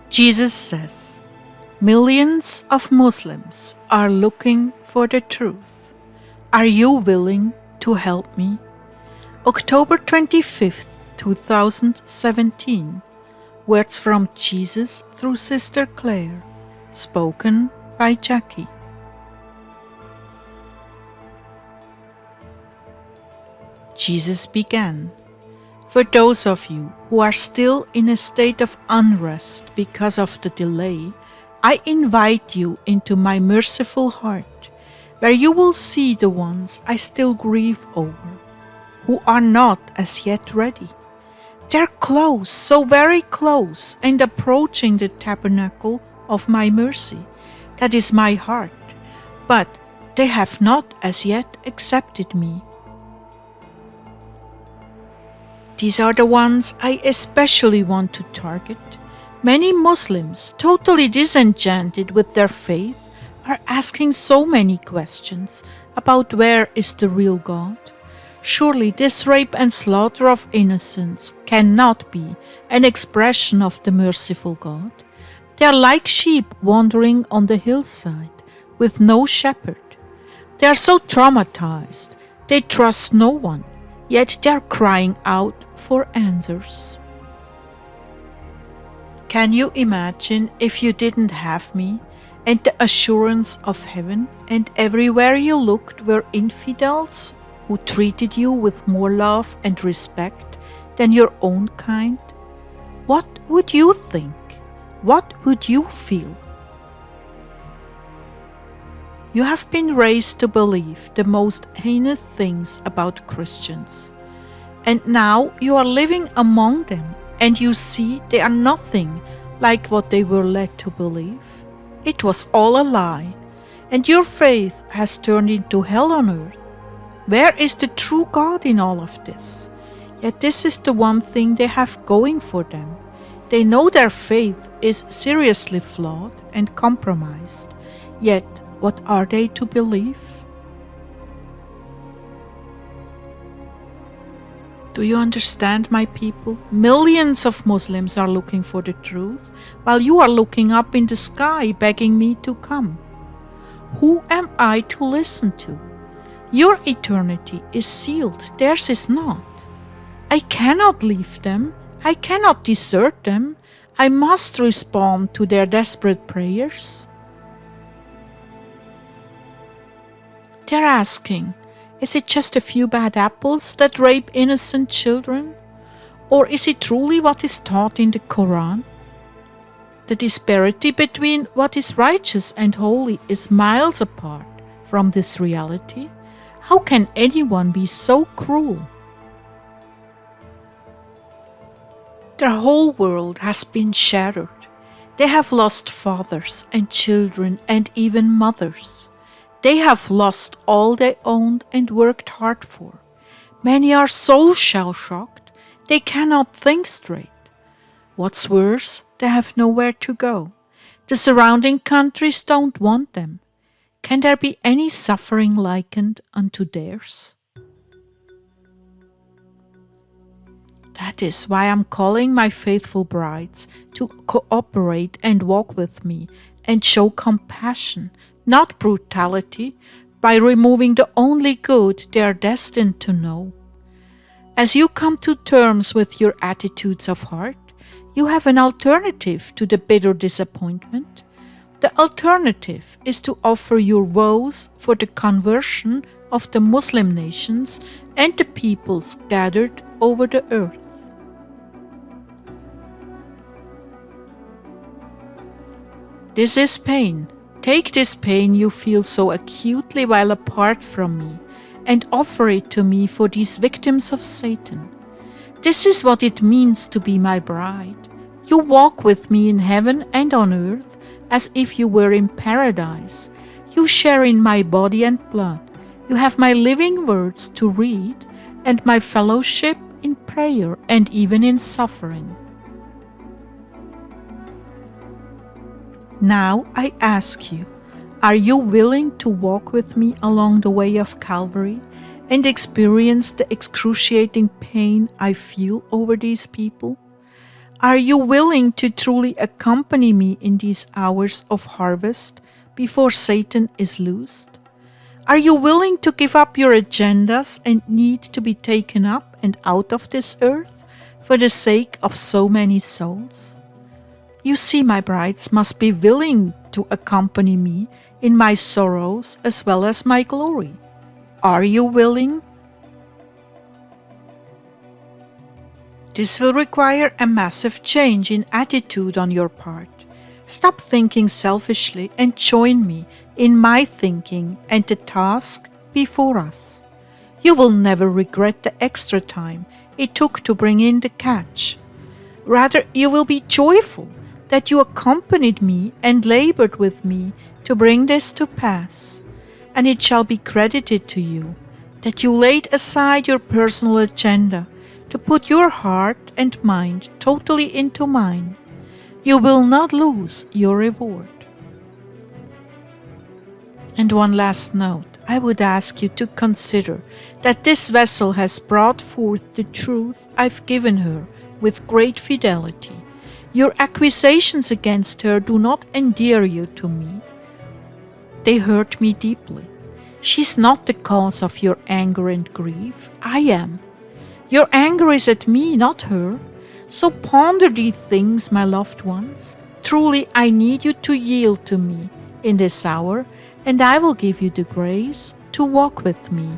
Jesus says, millions of Muslims are looking for the truth. Are you willing to help me? October 25th, 2017. Words from Jesus through Sister Clare. Spoken by Jackie. Jesus began. For those of you who are still in a state of unrest because of the delay, I invite you into my merciful heart, where you will see the ones I still grieve over, who are not as yet ready. They're close, so very close, and approaching the tabernacle of my mercy, that is my heart, but they have not as yet accepted me. These are the ones I especially want to target. Many Muslims, totally disenchanted with their faith, are asking so many questions about where is the real God. Surely this rape and slaughter of innocents cannot be an expression of the merciful God. They are like sheep wandering on the hillside with no shepherd. They are so traumatized, they trust no one, yet they are crying out for answers. Can you imagine if you didn't have me and the assurance of heaven, and everywhere you looked were infidels who treated you with more love and respect than your own kind? What would you think? What would you feel? You have been raised to believe the most heinous things about Christians. And now you are living among them, and you see they are nothing like what they were led to believe. It was all a lie, and your faith has turned into hell on earth. Where is the true God in all of this? Yet this is the one thing they have going for them. They know their faith is seriously flawed and compromised. Yet what are they to believe? Do you understand, my people? Millions of Muslims are looking for the truth, while you are looking up in the sky begging me to come. Who am I to listen to? Your eternity is sealed, theirs is not. I cannot leave them, I cannot desert them, I must respond to their desperate prayers. They're asking, is it just a few bad apples that rape innocent children? Or is it truly what is taught in the Quran? The disparity between what is righteous and holy is miles apart from this reality. How can anyone be so cruel? Their whole world has been shattered. They have lost fathers and children and even mothers. They have lost all they owned and worked hard for. Many are so shell-shocked, they cannot think straight. What's worse, they have nowhere to go. The surrounding countries don't want them. Can there be any suffering likened unto theirs? That is why I'm calling my faithful brides to cooperate and walk with me and show compassion, not brutality, by removing the only good they are destined to know. As you come to terms with your attitudes of heart, you have an alternative to the bitter disappointment. The alternative is to offer your vows for the conversion of the Muslim nations and the peoples gathered over the earth. This is pain. Take this pain you feel so acutely while apart from me and offer it to me for these victims of Satan. This is what it means to be my bride. You walk with me in heaven and on earth as if you were in paradise. You share in my body and blood. You have my living words to read and my fellowship in prayer and even in suffering. Now I ask you, are you willing to walk with me along the way of Calvary and experience the excruciating pain I feel over these people? Are you willing to truly accompany me in these hours of harvest before Satan is loosed? Are you willing to give up your agendas and need to be taken up and out of this earth for the sake of so many souls? You see, my brides must be willing to accompany me in my sorrows as well as my glory. Are you willing? This will require a massive change in attitude on your part. Stop thinking selfishly and join me in my thinking and the task before us. You will never regret the extra time it took to bring in the catch. Rather, you will be joyful that you accompanied me and labored with me to bring this to pass. And it shall be credited to you that you laid aside your personal agenda to put your heart and mind totally into mine. You will not lose your reward. And one last note, I would ask you to consider that this vessel has brought forth the truth I've given her with great fidelity. Your accusations against her do not endear you to me. They hurt me deeply. She's not the cause of your anger and grief. I am. Your anger is at me, not her. So ponder these things, my loved ones. Truly, I need you to yield to me in this hour, and I will give you the grace to walk with me